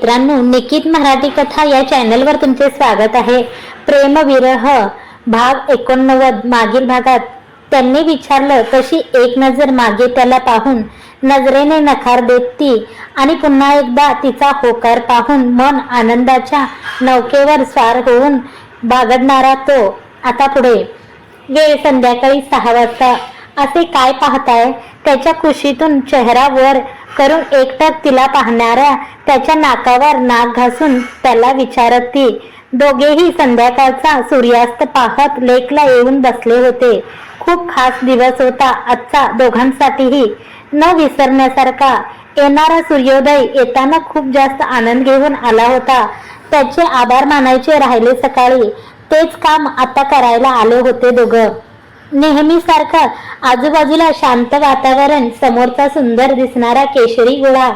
मित्रांनो, निकित मराठी कथा या चॅनलवर तुमचे स्वागत आहे। प्रेमविरह भाग 89। मागील भागात त्यांनी विचारलं तशी एक नजर मागे त्याला पाहून नजरेने नकार देत ती आणि पुन्हा एकदा तिचा होकार पाहून मन आनंदाच्या नौकेवर स्वार होऊन बागडणारा तो। आता पुढे वेळ संध्याकाळी 6 वाजता। असे काय पाहताय? त्याच्या खुशीतून चेहरा वर करून एकटक तिला पाहणाऱ्या त्याच्या नाकावर नाक घासून त्याला विचारत ती। दोघेही संध्याकाळचा सूर्यास्त पाहत लेकला येऊन बसले होते। खूप खास दिवस होता आजचा दोघांसाठीही, न विसरण्यासारखा। येणारा सूर्योदय येताना खूप जास्त आनंद घेऊन आला होता। त्याचे आभार मानायचे राहिले सकाळी, तेच काम आता करायला आले होते दोघं। नेहमीसारखं आजूबाजूला शांत वातावरण, समोरचा सुंदर दिसणारा केशरी गोळा,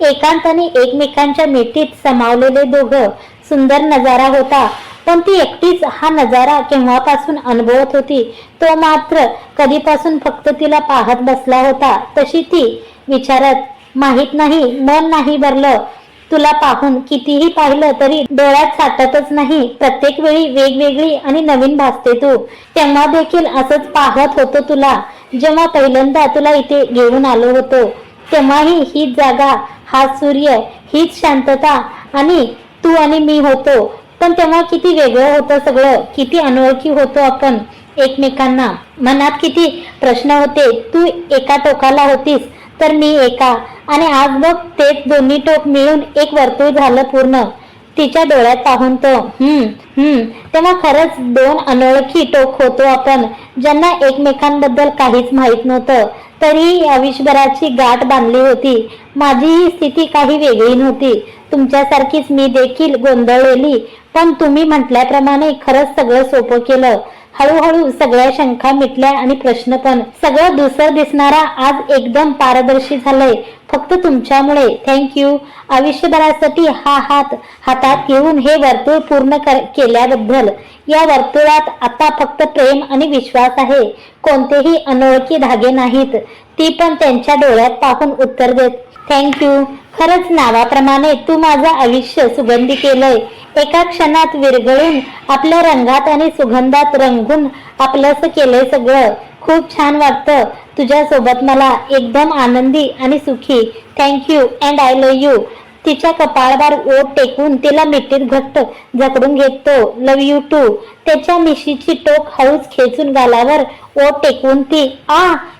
एकांताने एकमेकांच्या मिठीत समावलेले दोघं। सुंदर नजारा होता, पण ती एकटीच हा नजारा केव्हापासून अनुभवत होती तो मात्र कधीपासून फक्त तिला पाहत बसला होता। तशी ती विचारत, माहित नाही, मन नाही भरलं तुला पाहून। कितीही पाहिलं तरी डोळ्यात साठतच नाही। प्रत्येक वेळी वेगवेगळी आणि नवीन भासते तू। तेव्हा देखील असंच पाहत होतो तुला। जेव्हा पहिल्यांदा तुला इथे घेऊन आलो होतो तेव्हाही हीच जागा, हा सूर्य, हीच शांतता आणि तू आणि मी होतो। पण तेव्हा किती वेगळं होतं सगळं, किती अनोळखी होतो आपण एकमेकांना। मनात किती प्रश्न होते। तू एका टोकाला होतीस तर मी एका, आणि आज बघ तेच दोन्ही टोक मिळून एक वर्तुळ झालं पूर्ण। तिच्या डोळ्यात पाहून तो तेव्हा खरंच दोन अनोळखी टोक होतो आपण, ज्यांना एकमेकांबद्दल काहीच माहित नव्हतं, तरीही आयुष्यभराची गाठ बांधली होती। माझी ही स्थिती काही वेगळी नव्हती, तुमच्यासारखीच मी देखील गोंधळलेली। पण तुम्ही म्हटल्याप्रमाणे खरंच सगळं सोपं केलं। हळूहळू सगळ्या शंका मिटल्या आणि प्रश्न पण। सगळं दुसरं दिसणारा आज एकदम पारदर्शी झालंय, फक्त तुमच्यामुळे। थँक्यू आयुष्यभरासाठी हा हात हातात घेऊन हे वर्तुळ पूर्ण केल्याबद्दल। या वर्तुळात आता फक्त प्रेम आणि विश्वास आहे, कोणतेही अनोळखी धागे नाहीत। ती पण त्यांच्या डोळ्यात पाहून उत्तर देत, थँक्यू। खरंच नावाप्रमाणे तू माझं आयुष्य सुगंधी केलंय। एका क्षणात विरघळून आपल्या रंगात आणि सुगंधात रंगून आपलंसं केलंय सगळं। खूप छान वाटतं तुझ्या सोबत मला, एकदम आनंदी आणि सुखी। Thank you and I love you. तिच्या कपाळावर ओठ टेकून तिला मिठीत घट्ट जकडून घेतो, लव्ह यू टू। त्याच्या मिशीची टोक हळूच खेचून गालावर ओठ टेकवून ती,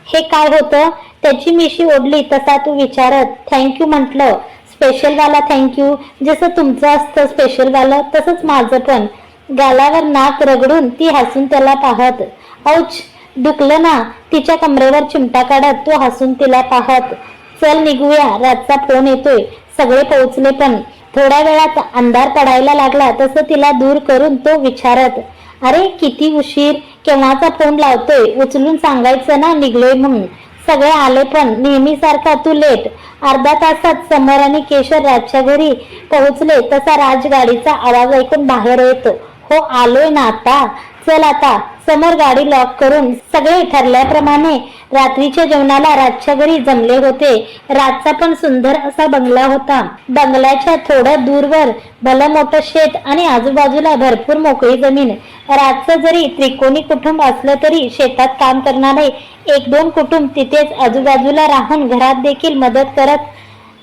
हे काय होतं? त्याची मिशी ओढली तसा तू विचारत, थँक्यू म्हटलं। स्पेशल वाला थँक्यू, जसं तुमचं असतं स्पेशल वाला तसंच माझं पण। गालावर नाक रगडून ती हसून त्याला पाहत, औच दुखलं ना? तिच्या कमरेवर चिमटा काढत तो हसून तिला पाहत, चल निघूया, रातचा फोन येतोय। सगळे पोहोचले पण। थोड्या वेळात अंधार पडायला लागला तसं तिला दूर करून तो विचारत, अरे किती उशीर? केव्हाचा फोन लावतोय? उचलून सांगायचं ना निघलोय म्हणून। सगळे आले पण नेहमीसारखा तू लेट। अर्धा तासात समर आणि केशर राजच्या घरी पोहोचले तसा राज गाडीचा आवाज ऐकून बाहेर येतो, हो आलोय ना आता, चल आता। समोर गाडी लॉक करून सगळे ठरल्याप्रमाणे रात्रीच्या जेवणाला राजच्या घरी जमले होते। राजचा पण सुंदर असा बंगला होता। बंगल्याच्या थोडं दूरवर भलं मोठं शेत आणि आजूबाजूला भरपूर मोकळी जमीन। राजचं जरी त्रिकोणी कुटुंब असलं तरी शेतात काम करणारे 1-2 कुटुंब तिथेच आजूबाजूला राहून घरात देखील मदत करत,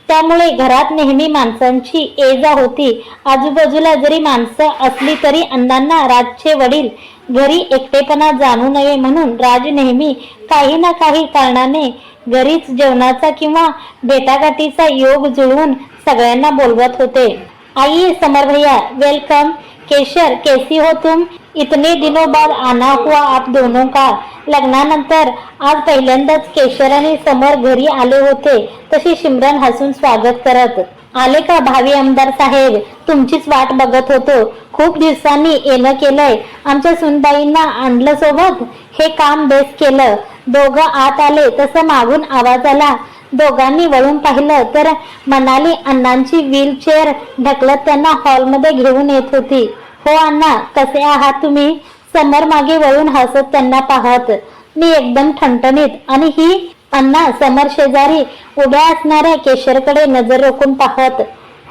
त्यामुळे घरात नेहमी माणसांची ये-जा होती। आजूबाजूला जरी माणसं असली तरी अण्णांना राजचे वडील घरी एकटेपणा जाणू नये म्हणून राज नेहमी काही ना काही कारणाने घरीच जेवणाचा किंवा भेटागाठीचा योग जुळवून सगळ्यांना बोलवत होते। आइए समर भैया, वेलकम। केशर, कैसी हो तुम? इतने दिनों बाद आना हुआ आप दोनों का। लग्नानंतर आज पहिल्यांदाच केशर आणि समर घरी आले होते। तशी सिमरन हसून स्वागत करत, आले का भावी आमदार साहेब? तुमचीच वाट बघत होतो। खूप दिवसांनी येणं केलंय। आमच्या सुनबाईंना आणलं सोबत, हे काम बेस केलं। दोघं आत आले तसं मागून आवाज आला। दोघांनी वळून पाहिलं तर मनाली अण्णांची व्हीलचेअर ढकलत त्यांना हॉलमध्ये घेऊन येत होती। हो अण्णा, कसे आहात तुम्ही? समर मागे वळून हसत त्यांना पाहत, मी एकदम ठणठणीत। आणि ही? अण्णा समर शेजारी उभ्या असणाऱ्या केशरकडे नजर रोखून पाहत,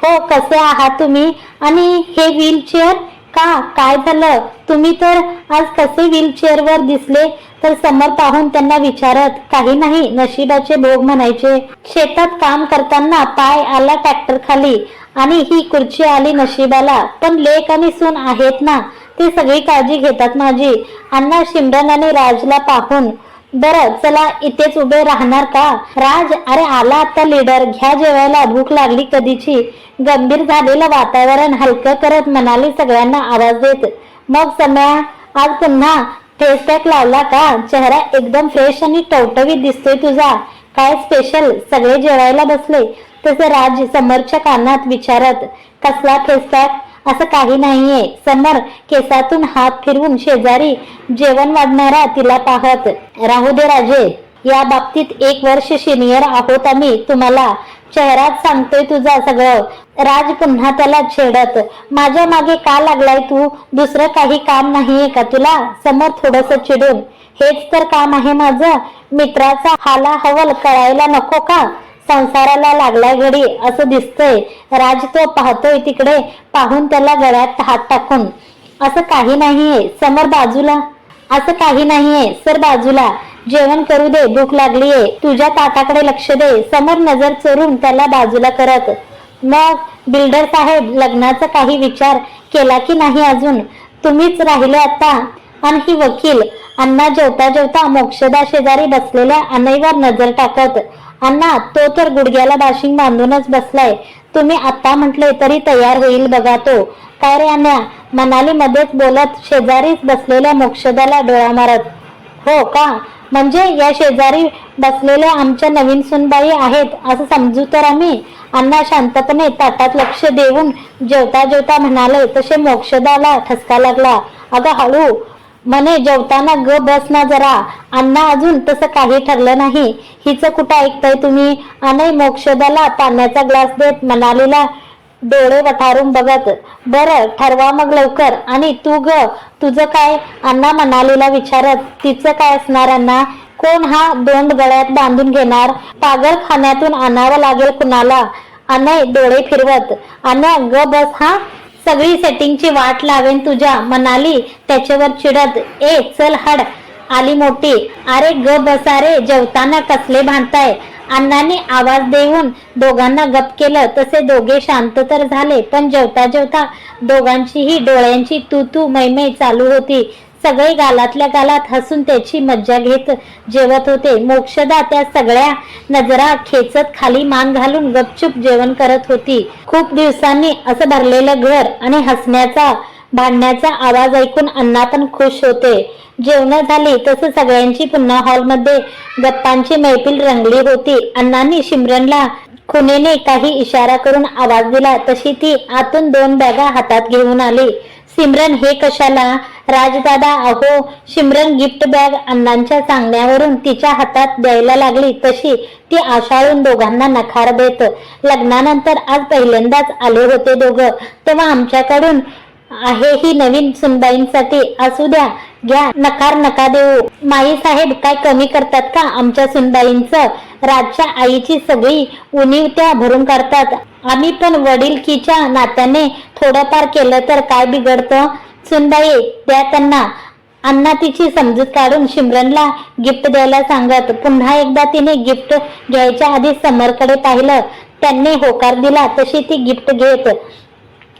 हो, कसे आहात तुम्ही? आणि हे व्हीलचेअर का? काय झालं? तुम्ही तर आज कसे व्हीलचेअरवर दिसले? तर समर पाहून त्यांना विचारत, काही नाही, नशिबाचे भोग म्हणायचे. शेतात काम करताना पाय आला ट्रॅक्टर खाली आणि ही खुर्ची आली नशिबाला. पण लेक आणि सून आहेत ना, ते सगळी काळजी घेतात माझी. अण्णा सिमरन आणि राजला पाहून, बरं चला इथेच उभे राहणार का? राज, अरे आला आता लीडर, घ्या जेवायला, भूक लागली कधीची. गंभीर झालेलं वातावरण हलकं करत म्हणाली सगळ्यांना आवाज देत. मग सम्या, आज पुन्हा फेस पॅक लावला का? चेहरा एकदम फ्रेश आणि टवटवीत दिसतोय तुझा. काय स्पेशल? सगळे जेवायला बसले तसे राज समरच्या कानात विचारत, कसला फेस पॅक? असं काही नाहीये. समर केसातून हात फिरवून शेजारी जेवण वाढणारा तिला पाहत, राहू दे राजे, या बाबतीत 1 वर्ष सिनियर आहोत आम्ही तुम्हाला. चेहराच सांगतोय तुझा सगळं. राज पुन्हा त्याला छेडत, माझ्या मागे का लागलाय तू? दुसरं काही काम नाहीये का तुला? समर थोडस चिडून, हेच तर काम आहे माझं. मित्राचा हालाहवाल कळायला नको का? संसाराला लागलाय घडी असं दिसतंय. राज तो पाहतोय तिकडे पाहून त्याला गळ्यात हात टाकून, असं काही नाहीये. समर बाजूला, असं काही नाहीये सर, बाजूला. जेवण करू दे, भूक लागलीये. तुझ्या ताटाकडे लक्ष दे. समर नजर चोरून त्याला बाजूला करत, मग बिल्डर साहेब, लग्नाचा काही विचार केला की नाही अजून? तुम्हीच राहिले आता. आणि ही वकील. अण्णा जेवता जेवता मोक्षदा शेजारी बसलेल्या अनईवर नजर टाकत, अण्णा, तो तर गुडघ्याला बाशिंग बांधूनच बसलाय. तुम्ही आता म्हटले तरी तयार होईल बघा तो. काय रे अण्णा? म्हणाली मध्येच बोलत शेजारीच बसलेल्या मोक्षदाला डोळा मारत. हो का? म्हणजे या शेजारी बसलेल्या आमच्या नवीन सुनबाई आहेत असं समजू तर आम्ही? अण्णा शांतपणे ताटात लक्ष देऊन जेवता जेवता म्हणाले तसे मोक्षदाला ठसका लागला. अगं हळू म्हणे, जेवताना ग बस ना जरा. अण्णा, अजून तसं काही ठरलं नाही. हिचं कुठं ऐकताय तुम्ही? अनय मोक्षदाला पाण्याचा ग्लास देत म्हणालीला डोळे वठारून बघत, बरं ठरवा मग लवकर. आणि तू ग, तुझं काय? अण्णा म्हणालीला विचारत. तिचं काय असणार अण्णा? कोण हा दोंड गळ्यात बांधून घेणार? पागलखान्यातून आणावं लागेल कुणाला. अनय डोळे फिरवत, अण्णा ग बस हा, सगळी सेटिंगची वाट लावेन तुझ्या, म्हणाली त्याच्यावर चिडत. ए चल हड, आली मोठी. अरे ग बसा रे, जेवताना कसले भांडताय? अण्णांनी आवाज देऊन दोघांना गप केलं. तसे दोघे शांत तर झाले, पण जेवता जेवता दोघांचीही डोळ्यांची तू तू मैमै चालू होती. सगळे गालातल्या गालात हसून त्याची मज्जा घेत जेवत होते. मोक्षदा त्या सगळ्या नजरा खेचत खाली मान घालून गपचूप जेवण करत होती. खूप दिवसांनी असं भरलेलं घर आणि हसण्याचा भांडण्याचा आवाज ऐकून अण्णा पण खुश होते. जेवण झाली तसं सगळ्यांची पुन्हा हॉलमध्ये गप्पांची मैफिल रंगली होती. अण्णांनी सिमरनला खुनेने काही इशारा करून आवाज दिला तशी ती आतून 2 बॅगा हातात घेऊन आली. सिमरन, हे कशाला? राजदादा, अहो सिमरन गिफ्ट बॅग. अण्णांच्या सांगण्यावरून तिच्या हातात द्यायला लागली तशी ती आशाळून दोघांना नकार देत, लग्नानंतर आज पहिल्यांदाच आले होते दोघं, तेव्हा आमच्याकडून आहे ही नवीन सुनबाईंसाठी. असू द्या, घ्या, नकार नका देऊ. माई साहेब काय कमी करतात का आमच्या सुनबाईंचं? राजच्या आईची सगळी उणीव त्या भरून काढतात. आम्ही पण वडीलकीच्या नात्याने थोडंफार केलं तर काय बिघडतं? सुनबाई द्या त्यांना. अण्णा तिची समजूत काढून सिमरनला गिफ्ट द्यायला सांगत. पुन्हा एकदा तिने गिफ्ट घ्यायच्या आधी समरकडे पाहिलं. त्यांनी होकार दिला तशी ती गिफ्ट घेत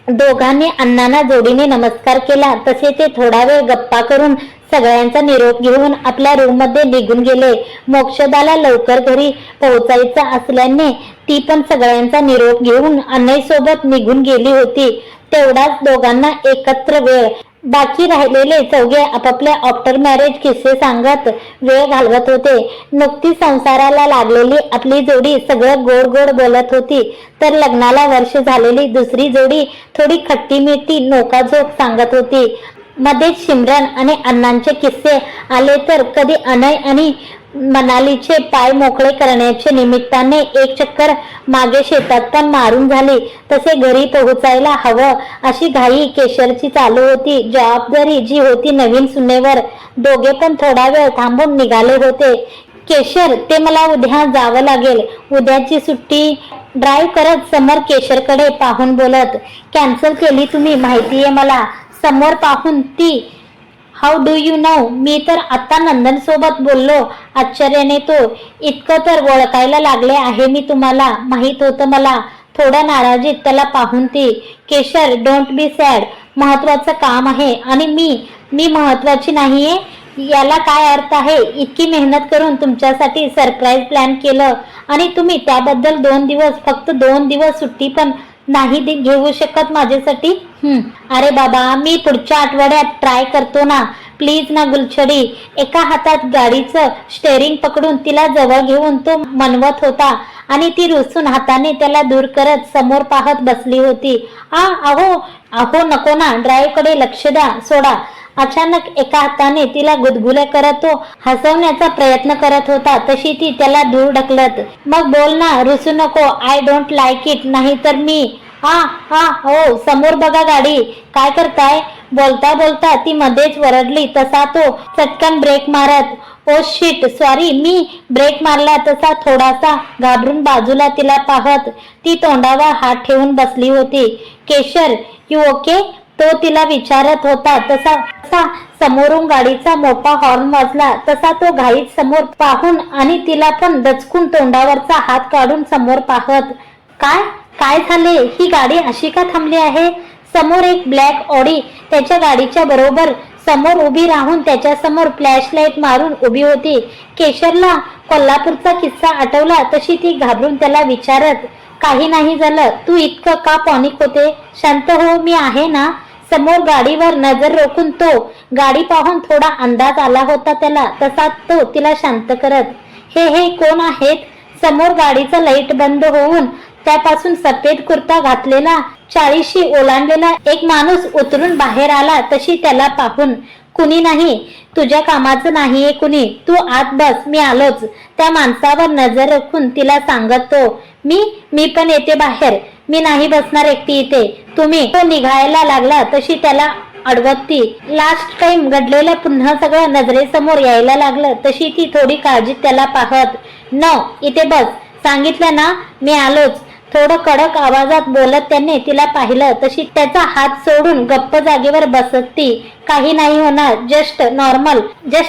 दोघांनी अण्णांना जोडीने नमस्कार केला. तसे ते थोडा वेळ गप्पा करून सगळ्यांचा निरोप घेऊन आपल्या रूम मध्ये निघून गेले. मोक्षदाला लवकर घरी पोहोचायचं असल्याने ती पण सगळ्यांचा निरोप घेऊन अण्णांसोबत निघून गेली होती. तेवढाच दोघांना एकत्र वेळ. बाकी राहिलेले चौघे आपापल्या आफ्टर मॅरेज किस्से सांगत वेळ घालवत होते. नुकतीच संसाराला लागलेली आपली जोडी सगळं गोड गोड बोलत होती, तर लग्नाला वर्ष झालेली दुसरी जोडी थोडी खट्टी मिठी नोकाझोक सांगत होती. मध्येच सिमरन आणि अण्णांचे किस्से आले तर कधी अनय आणि मनालीचे पाय मोकळे करण्याचे निमित्ताने एक चक्कर मागे शेतात पण मारून झाली. तसे घरी पोहोचायला हवं अशी घाई केशरची चालू होती. जबाबदारी जी होती नवीन सुनेवर. दोघे पण थोडा वेळ थांबून निघाले होते. केशर, ते मला उद्या जावं लागेल. उद्याची सुट्टी ड्राईव्ह करत समोर केशरकडे पाहून बोलत, कॅन्सल केली तुम्ही माहितीये मला. समोर पाहून ती, हाऊ डू यू नो? मी तर आता नंदन सोबत बोललो. आश्चर्याने तो, इतकं तर ओळखायला लागले आहे मी तुम्हाला. माहित होतं मला. थोड्या नाराजीत त्याला पाहून ती, केशर डोंट बी सॅड. महत्वाचं काम आहे आणि मी महत्वाची नाहीये याला काय अर्थ आहे? इतकी मेहनत करून तुमच्यासाठी सरप्राईज प्लॅन केलं आणि तुम्ही त्याबद्दल 2 दिवस, फक्त 2 दिवस सुट्टी पण नाही घेऊ शकत माझ्यासाठी? अरे बाबा, मी पुढच्या आठवड्यात ट्राय करतो ना. प्लीज ना गुलछडी. एका हातात गाडीचं स्टेअरिंग पकडून तिला जवळ घेऊन तो मनवत होता आणि ती रुसून हाताने त्याला दूर करत समोर पाहत बसली होती. अहो नको ना, ड्राईव्ह कडे लक्ष द्या, सोडा. अचानक एका हाताने तिला गुदगुल्या करत तो हसवण्याचा प्रयत्न करत होता, तशी ती त्याला दूर ढकलत, मग बोल ना, रुसू नको. I don't like it. नाही तर मी हो समोर बघा गाडी. काय करताय? बोलता बोलता ती मध्येच वरडली तसा तो चटकन ब्रेक मारत, ओ शिट सॉरी. मी ब्रेक मारला तसा थोडासा घाबरून बाजूला तिला पाहत ती तोंडावर हात ठेवून बसली होती. केशर यू ओके? तो तिला विचारत होता तसा समोरून गाडीचा मोठा हॉर्न वाजला. तसा तो घाईत समोर पाहून आणि तिला पण दचकून तोंडावरचा हात काढून समोर पाहत, काय झाले? ही गाडी अशी का थांबली आहे? समोर एक ब्लॅक ऑडी त्याच्या गाडीच्या बरोबर समोर उभी राहून त्याच्या समोर फ्लॅश लाईट मारून उभी होती. केशरला कोल्हापूरचा किस्सा आठवला तशी ती घाबरून त्याला विचारत, काही नाही झालं. तू इतकं का पॅनिक होते? शांत हो, मी आहे ना. समोर गाडीवर नजर रोखून तो गाडी पाहून थोडा अंदाज आला होता त्याला, तसा तो तिला शांत करत, हे कोण आहेत? समोर गाडीचा लाईट बंद होऊन त्यापासून सफेद कुर्ता घातलेला 40शी ओलांडलेला एक माणूस उतरून बाहेर आला. तशी त्याला पाहून, कुणी नाही, तुझ्या कामाचं नाहीये कुणी, तू आत बस, मी आलोच. त्या माणसावर नजर राखून तिला सांगत तो, मी पण येते बाहेर. मी नाही बसणार एकटी इथे. तुम्ही. तो निघायला लागला तशी त्याला अडवती. लास्ट टाइम घडलेलं पुन्हा सगळं नजरेसमोर यायला लागलं तशी ती थोडी काळजीत त्याला पाहत, नो इथे बस, सांगितलं ना, मी आलोच. थोडं कडक आवाजात बोलत त्याने तिला पाहिलं तशी त्याचा हात सोडून गप्प जागेवर बसत ती, काही नाही होणार, जस्ट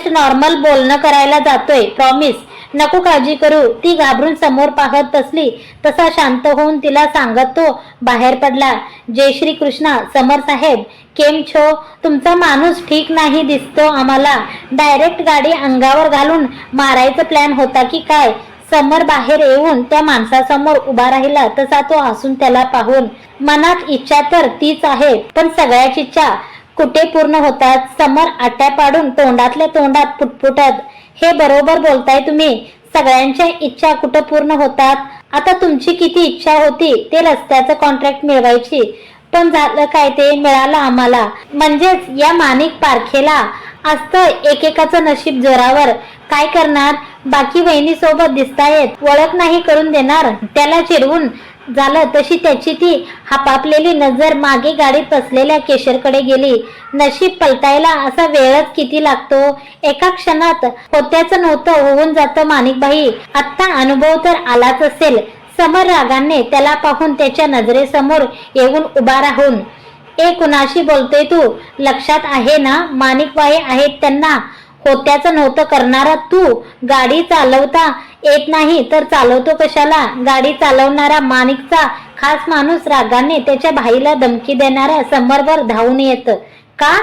नॉर्मल बोलणं करायला जातोय, प्रॉमिस, नको काळजी करू. ती घाबरून समोर पाहत बसली तसा शांत होऊन तिला सांगत तो बाहेर पडला. जय श्री कृष्णा समर साहेब, केम छो? तुमचा माणूस ठीक नाही दिसतो आम्हाला. डायरेक्ट गाडी अंगावर घालून मारायचा प्लॅन होता की काय? समर बाहेर येऊन त्या माणसासमोर उभा राहिला तसा तो हसून त्याला पाहून, मनात इच्छा तर तीच आहे, पण सगळ्याची इच्छा कुठे पूर्ण होतात? समर आट्या पाडून तोंडातल्या तोंडात पुटपुटत, हे बरोबर बोलताय तुम्ही, सगळ्यांच्या इच्छा कुठं पूर्ण होतात? आता तुमची किती इच्छा होती ते रस्त्याचं कॉन्ट्रॅक्ट मिळवायची, पण झालं काय? ते मिळालं आम्हाला. म्हणजेच या माणिक पारखेला असतं एकेकाचं नशीब जोरावर. काय करणार? बाकी वहिनी सोबत दिसतायत, ओळख नाही करून देणार. त्याला चिडवून झालं तशी त्याची ती हापापलेली नजर मागे गाडीत बसलेल्या केशरकडे गेली. नशीब पलटायला असा वेळच किती लागतो? एका क्षणात होत्याचं नव्हतं होऊन जातं माणिकबाई. आत्ता अनुभव तर आलाच असेल. समर रागाने त्याला पाहून त्याच्या नजरेसमोर येऊन उभा राहून, कुणाशी बोलतोय तू? लक्षात आहे ना माणिकबाई आहेत त्यांना? होत्याचं नव्हतं करणारा तू. गाडी चालवता येत नाही तर चालवतो कशाला? गाडी चालवणारा माणिकचा खास माणूस रागाने त्याच्या भाईला धमकी देणाऱ्या समरवर धावून येत. का?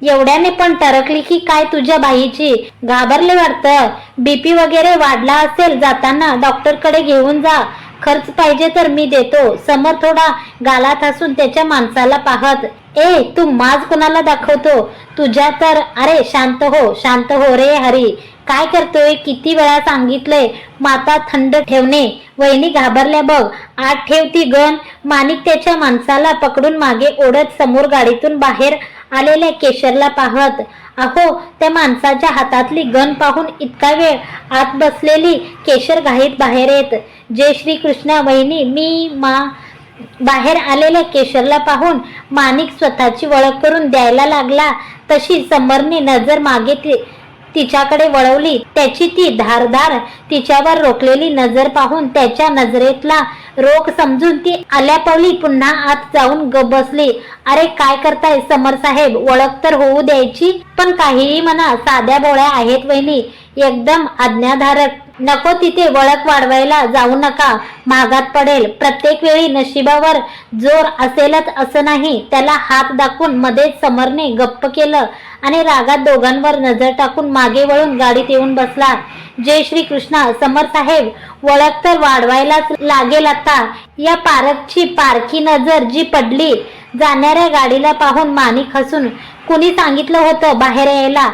एवढ्याने पण टरकली की काय तुझ्या बाईची? घाबरले वाटतं. बीपी वगैरे वाढला असेल, जाताना डॉक्टरकडे घेऊन जा, खर्च पाहिजे तर मी देतो. समर थोडा गालात हसून त्याच्या माणसाला पाहत, तू माज कोणाला दाखवतो? तुझ्या तर. अरे शांत हो रे हरी, काय करतोय? किती वेळा सांगितलंय माता थंड ठेवणे. वहिनी घाबरल्या बघ, आत ठेव ती गन. माणिक त्याच्या माणसाला पकडून मागे ओढत समोर गाडीतून बाहेर आलेल्या केशरला पाहत, अहो त्या माणसाच्या हातातली गन पाहून इतका वेळ आत बसलेली केशर घाईत बाहेर येत, जय श्री कृष्णा वहिनी, मी बाहेर आलेल्या केशरला पाहून माणिक स्वतःची ओळख करून द्यायला लागला तशी समरने नजर मागे तिच्याकडे वळवली. त्याची ती धारदार तिच्यावर रोखलेली नजर पाहून त्याच्या नजरेतला रोख समजून ती आल्यापवली पुन्हा आत जाऊन बसली. अरे काय करताय समर साहेब, ओळख तर होऊ द्यायची. पण काहीही म्हणा, साध्या बोळ्या आहेत वहिनी, एकदम आज्ञाधारक. नको तिथे ओळख वाढवायला जाऊ नका, महागात पडेल. प्रत्येक वेळी नशिबावर जोर असेलच असं नाही. त्याला हात दाखवून मध्येच समरने गप्प केलं आणि रागात दोघांवर नजर टाकून मागे वळून गाडीत येऊन बसला. जय श्री कृष्णा समर साहेब, ओळख तर वाढवायलाच लागेल आता. या पारखची पारखी नजर जी पडली जाणाऱ्या गाडीला पाहून माणिक हसून, कुणी सांगितलं होतं बाहेर यायला?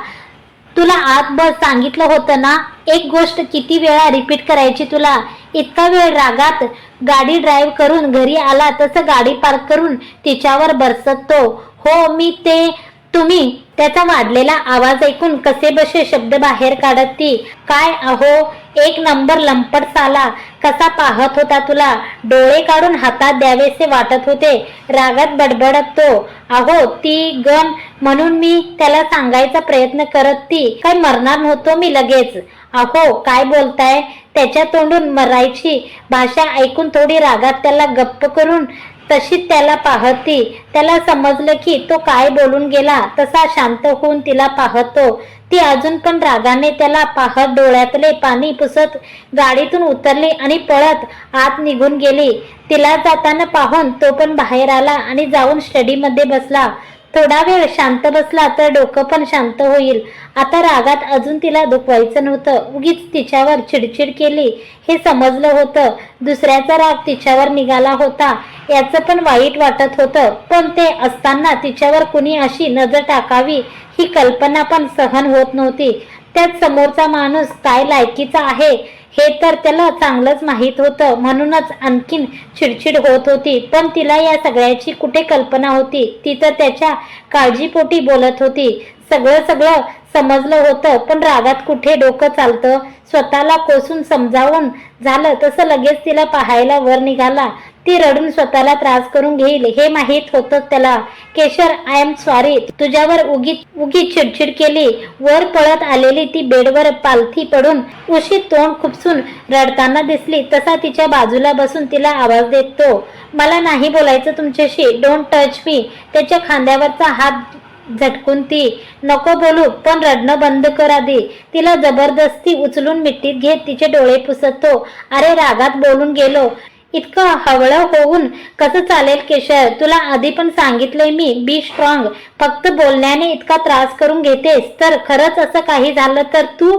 तुला आत बस सांगितलं होतं ना. एक गोष्ट किती वेळा रिपीट करायची तुला? इतका वेळ रागात गाडी ड्राईव्ह करून घरी आला तसं गाडी पार्क करून तिच्यावर बरसतो. हो मी ते तुम्ही. त्याचा वाढलेला आवाज ऐकून कसे बसे शब्द बाहेर काढत ती. काय अहो, एक नंबर लंपट साला, कसा पाहत होता तुला. डोळे काढून हातात द्यावेसे वाटत होते. रागात बडबडत तो. अहो ती गण म्हणून मी त्याला सांगायचा प्रयत्न करत ती. काय मरणार नव्हतो मी लगेच. अहो काय बोलताय? त्याच्या तोंडून मरायची भाषा ऐकून थोडी रागात त्याला गप्प करून तशीच त्याला पाहती. त्याला समजलं की तो काय बोलून गेला. तसा शांत होऊन तिला पाहतो. ती अजून पण रागाने त्याला पाहत डोळ्यातले पाणी पुसत गाडीतून उतरली आणि पळत आत निघून गेली. तिला जाताना पाहून तो पण बाहेर आला आणि जाऊन स्टडीमध्ये बसला. थोडा वेळ शांत बसला तर डोकं पण शांत होईल. आता रागात अजून तिला दुखवायचं नव्हतं. उगीच तिच्यावर चिडचिड केली हे समजलं होतं. दुसऱ्याचा राग तिच्यावर निघाला होता याचं पण वाईट वाटत होतं. पण ते असताना तिच्यावर कुणी अशी नजर टाकावी ही कल्पना पण सहन होत नव्हती. त्यात समोरचा माणूस काय लायकीचा आहे हे तर त्याला चांगलंच माहीत होतं. म्हणूनच आणखीन चिडचिड होत होती. पण तिला या सगळ्याची कुठे कल्पना होती. ती तर त्याच्या काळजीपोटी बोलत होती. सगळं समजलं होतं पण रागात कुठे डोकं चालतं. स्वतःला कोसून समजावून झालं तसं लगेच तिला पाहायला वर निघाला. ती रडून स्वतःला त्रास करून घेईल हे माहीत होतं त्याला. केशर आय एम सॉरी, तुझ्यावर उगीच चिडचिड केली. वर पळत आलेली ती बेडवर पालथी पडून उशी तोंड खुपसून रडताना दिसली. तसा तिच्या बाजूला बसून तिला आवाज देतो. मला नाही बोलायचं तुमच्याशी, डोंट टच मी. त्याच्या खांद्यावरचा हात झटकून ती, नको बोलू पण रडणं बंद कर आधी. तिला जबरदस्ती उचलून मिठीत घेत तिचे डोळे पुसतो. अरे रागात बोलून गेलो. इतकं हवळं होऊन कसं चालेल केशर? तुला आधी पण सांगितलंय मी, बी स्ट्रॉंग. फक्त बोलण्याने इतका त्रास करून घेतेस तर खरंच असं काही झालं तर तू?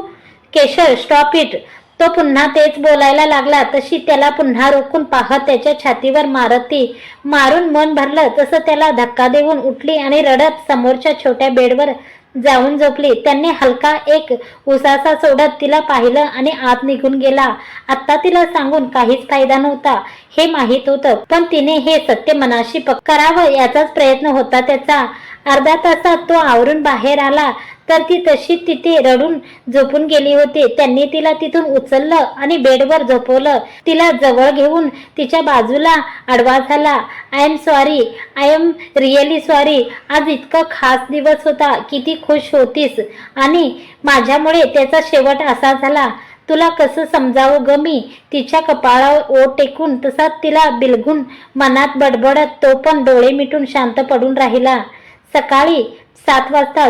केशर स्टॉप इट. तो पुन्हा तेच बोलायला लागला. तशी त्याला पुन्हा रोखून पाहत त्याच्या छातीवर मारती. मारून मन भरलं तसं त्याला धक्का देऊन उठली आणि रडत समोरच्या छोट्या बेडवर जाऊन झोपली. त्यांनी हलका एक उसासा सोडत तिला पाहिलं आणि आत निघून गेला. आता तिला सांगून काहीच फायदा नव्हता हे माहीत होतं. पण तिने हे सत्य मनाशी करावं याचाच प्रयत्न होता त्याचा. अर्ध्या तासात तो आवरून बाहेर आला तर ती तशी तिथे रडून झोपून गेली होती. त्यांनी तिला तिथून उचललं आणि बेडवर झोपवलं. तिला जवळ घेऊन तिच्या बाजूला आडवा झाला. I am sorry, I am really sorry. आज इतका खास दिवस होता, किती खुश होतीस आणि माझ्यामुळे त्याचा शेवट असा झाला. तुला कसं समजावं ग मी? तिच्या कपाळावर ओठ टेकून तसाच तिला बिलगून मनात बडबडत तो पण डोळे मिटून शांत पडून राहिला. सकाळी 7 वाजता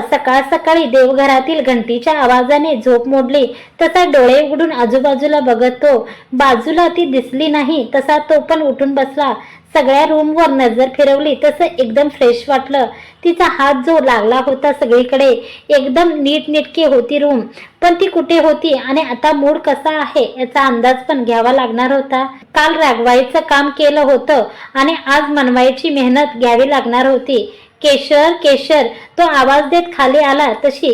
सकाळी देवघरातील घंटीच्या आवाजाने झोप मोडली. तसा डोळे उघडून आजूबाजूला बघत तो. बाजूला ती दिसली नाही तसा तो पण उठून बसला. सगळ्या रूमवर नजर फिरवली तसं एकदम फ्रेश वाटलं. तिचा हात जो लागला होता सगळीकडे, एकदम नीटनेटकी होती रूम. पण ती कुठे होती आणि आता मूड कसा आहे याचा अंदाज पण घ्यावा लागणार होता. काल रागवायचं काम केलं होतं आणि आज मनवायची मेहनत घ्यावी लागणार होती. केशर केशर, तो आवाज देत खाली आला. तशी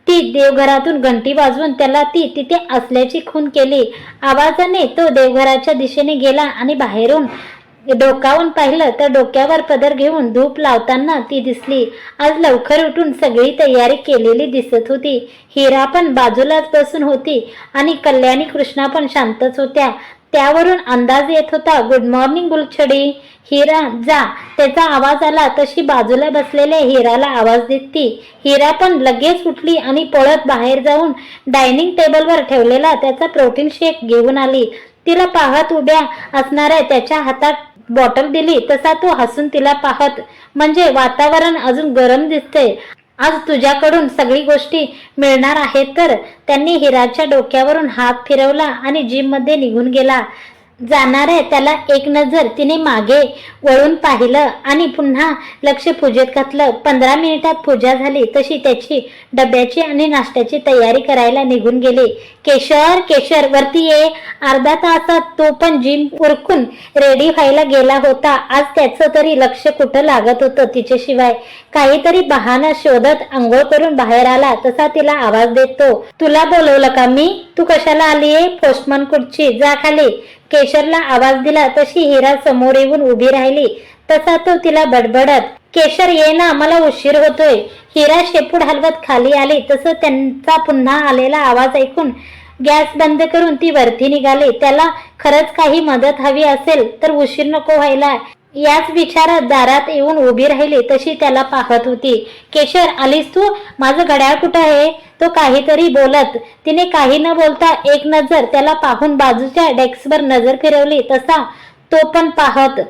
ती देवघरातून घंटी वाजवून त्याला ती तिथे असल्याची खूण केली. आवाजाने तो देवघराच्या दिशेने गेला आणि बाहेरून डोकावून पाहिलं तर डोक्यावर पदर घेऊन धूप लावताना ती दिसली. आज लवकर उठून सगळी तयारी केलेली दिसत होती. हिरा पण बाजूलाच बसून होती आणि कल्याणी कृष्णा पण शांतच होत्या. त्यावरून अंदाज येत होता. Good morning गुलछडी. हिरा जा. त्याचा आवाज आला तशी बाजूला बसलेल्या हिराला आवाज देत ती. हिरा पण लगेच उठली आणि पळत बाहेर जाऊन डायनिंग टेबलवर ठेवलेला त्याचा प्रोटीन शेक घेऊन आली. तिला पाहत उभ्या असणाऱ्या त्याच्या हातात बॉटल दिली तसा तो हसून तिला पाहत, म्हणजे वातावरण अजून गरम दिसते, आज तुझ्याकडून सगळी गोष्टी मिळणार आहेत तर. त्यांनी हिराच्या डोक्यावरून हात फिरवला आणि जिम मध्ये निघून गेला. जाणाऱ्या त्याला एक नजर तिने मागे वळून पाहिलं आणि पुन्हा लक्ष पूजेत घातलं. 15 मिनिटात पूजा झाली तशी त्याची डब्याची आणि नाश्त्याची तयारी करायला निघून गेली. केशर केशर वरती ये. अर्धा तासात तो पण जिम उरकून रेडी व्हायला गेला होता. आज त्याचं तरी लक्ष कुठं लागत होतं तिच्याशिवाय. काहीतरी बहाणा शोधत अंघोळ करून बाहेर आला तसा तिला आवाज देतो. तुला बोलवलं का मी? तू कशाला आलीये? पोस्टमन कुठची? जा खाली. केशरला आवाज दिला तशी हिरा समोर येऊन उभी राहिली तसा तो तिला बडबडत, केशर ये ना, मला उशीर होतोय. हिरा शेपूट हलवत खाली आली तसं त्यांचा पुन्हा आलेला आवाज ऐकून गॅस बंद करून ती वरती निघाली. त्याला खरंच काही मदत हवी असेल तर उशीर नको व्हायला याच विचारात दारात येऊन उभी राहिली तशी त्याला पाहत होती. केशर आलीस तू? माझं घड्याळ कुठं आहे? तो काहीतरी बोलत. तिने काही न बोलता एक नजर त्याला पाहून बाजूच्या डेस्कवर नजर फिरवली तसा तो पण पाहत,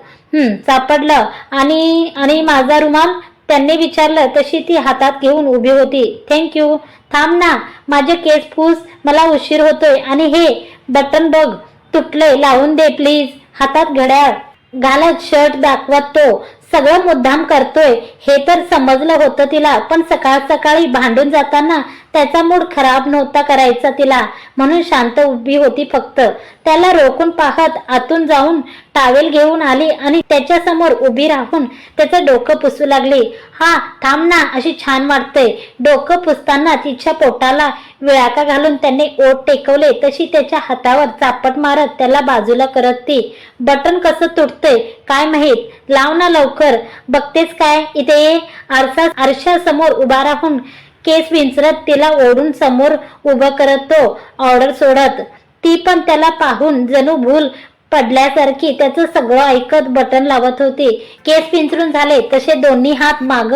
सापडलं. आणि माझा रुमाल? त्यांनी विचारलं तशी ती हातात घेऊन उभी होती. थँक्यू. थांब ना, माझे केस फूस, मला उशीर होतोय. आणि हे बटन बघ तुटलंय, लावून दे प्लीज. हातात घड्याळ घालत शर्ट दाखवत तो सगळं मुद्दाम करतोय हे तर समजलं होतं तिला, पण सकाळ सकाळी भांडून जाताना त्याचा मूड खराब नव्हता करायचा तिला, म्हणून शांत उभी होती फक्त. त्याला रोखून पाहत आतून जाऊन टावेल घेऊन आली आणि त्याच्या समोर उभी राहून त्याचं डोकं पुसू लागली. हा थांब ना, अशी छान वाटतंय. डोकं पुसताना तिच्या पोटाला विळाका घालून त्याने ओठ टेकवले तशी त्याच्या हातावर चापट मारत त्याला बाजूला करत ती. बटन कसं तुटतंय काय माहित, लाव ना लवकर. बघतेस काय, इथे ये. आरशासमोर उभा राहून केस विंचरत तिला ओढून समोर उभं करत तो ऑर्डर सोडत. ती पण त्याला पाहून जणू भूल पडल्यासारखी त्याचं सगळं ऐकत बटन लावत होती. केस विंचरून झाले तसे दोन्ही हात माग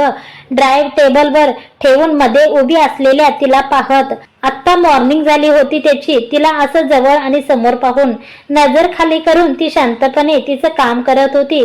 ड्राईव्ह टेबलवर ठेवून मध्ये उभी असलेल्या तिला पाहत. आत्ता मॉर्निंग झाली होती त्याची. तिला असं जवळ आणि समोर पाहून नजर खाली करून ती शांतपणे तिचं काम करत होती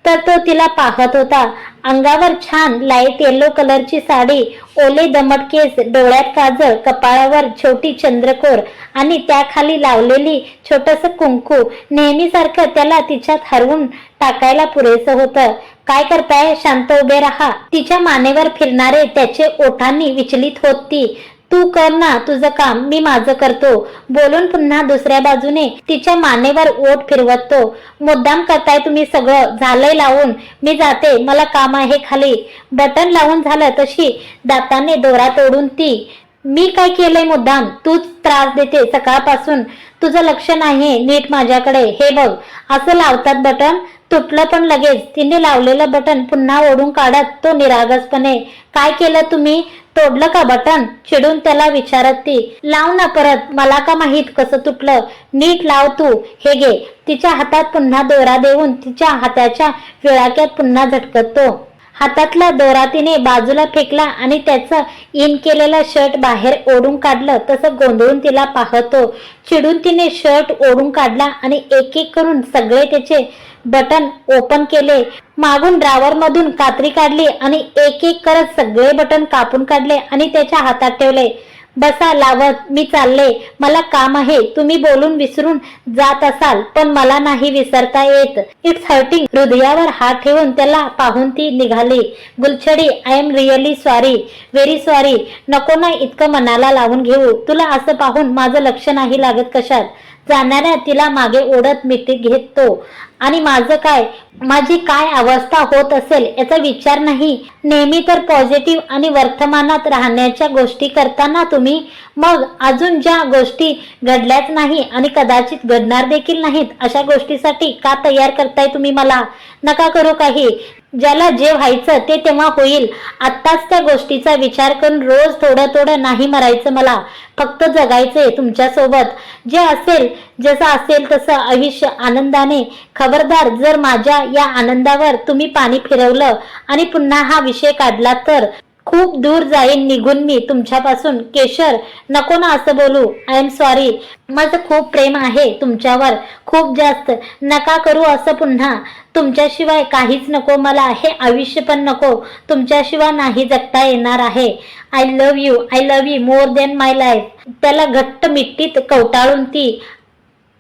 तर तो तिला पाहत होता. अंगावर छान लाईट येलो कलरची साडी, ओले दमट केस, डोळ्यात काजळ, कपाळावर छोटी चंद्रकोर आणि त्याखाली लावलेली छोटस कुंकू नेहमीसारखं त्याला तिच्यात हरवून टाकायला पुरेसं होतं. काय करताय? शांत उभे राहा. तिच्या मानेवर फिरणारे त्याचे ओठांनी विचलित होत ती. तू कर ना तुझं काम, मी माझं करतो. बोलून पुन्हा दुसऱ्या बाजूने तिच्या मानेवर ओठ फिरवत तो. मुद्दाम करताय तुम्ही सगळं. झालंय लावून, मी जाते, मला काम आहे खाली. बटन लावून झालं तशी दाताने दोरा तोडून ती. मी काय केलंय मुद्दाम? तूच त्रास देते सकाळपासून. तुझं लक्ष नाहीये नीट माझ्याकडे. हे बघ. असं लावतात बटन? तुटलं पण लगेच. तिने लावलेलं बटन पुन्हा ओढून काढत तो निरागसपणे, काय केलं तुम्ही? तोडलं का बटन? चिडून त्याला विचारत ती. लाव ना परत, मला का माहित कसं तुटलं. नीट लाव तू. हे घे. तिच्या हातात पुन्हा दोरा देऊन तिच्या हाताच्या विळाक्यात पुन्हा झटकत तो. हातातला दोरा तिने बाजूला फेकला आणि त्याचं इन केलेलं शर्ट बाहेर ओढून काढलं तसं गोंधळून तिला पाहतो. चिडून तिने शर्ट ओढून काढला आणि एक एक करून सगळे त्याचे बटन ओपन केले. मागून ड्रावर मधून कात्री काढली आणि एक एक करत सगळे बटन कापून काढले आणि त्याच्या हातात ठेवले. बसा लावत, मी चालले, मला काम आहे. तुम्ही बोलून विसरून जात असाल पण मला नाही विसरता येत. It's hurting. हृदयावर हात ठेवून त्याला पाहून ती निघाली. Gulchhadi, I am really sorry, very sorry. नको ना इतकं मनाला लावून घेऊ. तुला असं पाहून माझं लक्ष नाही लागत कशात. जाणाऱ्या तिला मागे ओढत मिठी घेतो. आणि माझं काय, माझी काय अवस्था होत असेल याचा विचार नाही. नेहमी तर पॉझिटिव्ह आणि वर्तमानात राहण्याच्या गोष्टी करताना तुम्ही, मग अजून ज्या गोष्टी घडल्याच नाही आणि कदाचित घडणार देखील नाहीत अशा गोष्टीसाठी का तयार करताय तुम्ही मला? नका करू काही. ज्याला जे व्हायचं ते तेव्हा होईल. आत्ताच त्या गोष्टीचा विचार करून रोज थोडं थोडं नाही मरायचं, मला फक्त जगायचंय तुमच्यासोबत. जे असेल जसं असेल तसं आयुष्य आनंदाने. खबरदार जर माझ्या या आनंदावर तुम्ही पाणी फिरवलं आणि पुन्हा हा विषय काढला तर खूप दूर जाईन निघून मी तुमच्यापासून. केशर, नको ना असं बोलू. I am sorry. माझं खूप प्रेम आहे तुमच्यावर, खूप जास्त. नका करू असं पुन्हा. तुमच्याशिवाय काहीच नको मला, हे आयुष्य पण नको. तुमच्याशिवाय नाही जगता येणार आहे. I love you more than my life. त्याला घट्ट मिट्टीत कवटाळून ती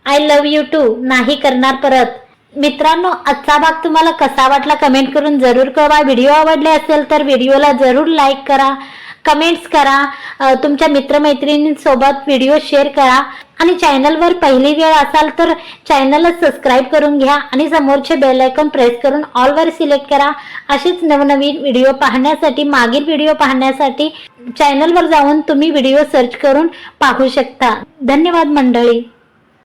आय लव्ह यू टू नाही करणार परत. मित्रांनो, आजचा भाग तुम्हाला कसा वाटला कमेंट करून जरूर कळवा. व्हिडिओ आवडले असेल तर व्हिडिओला जरूर लाईक करा, कमेंट्स करा, तुमच्या मित्रमैत्रिणींसोबत व्हिडिओ शेअर करा आणि चॅनलवर पहिली वेळ असाल तर चॅनलला सबस्क्राईब करून घ्या आणि समोरचे बेल आयकॉन प्रेस करून ऑलवर सिलेक्ट करा. असेच नवनवीन व्हिडिओ पाहण्यासाठी, मागील व्हिडिओ पाहण्यासाठी चॅनलवर जाऊन तुम्ही व्हिडिओ सर्च करून पाहू शकता. धन्यवाद मंडळी.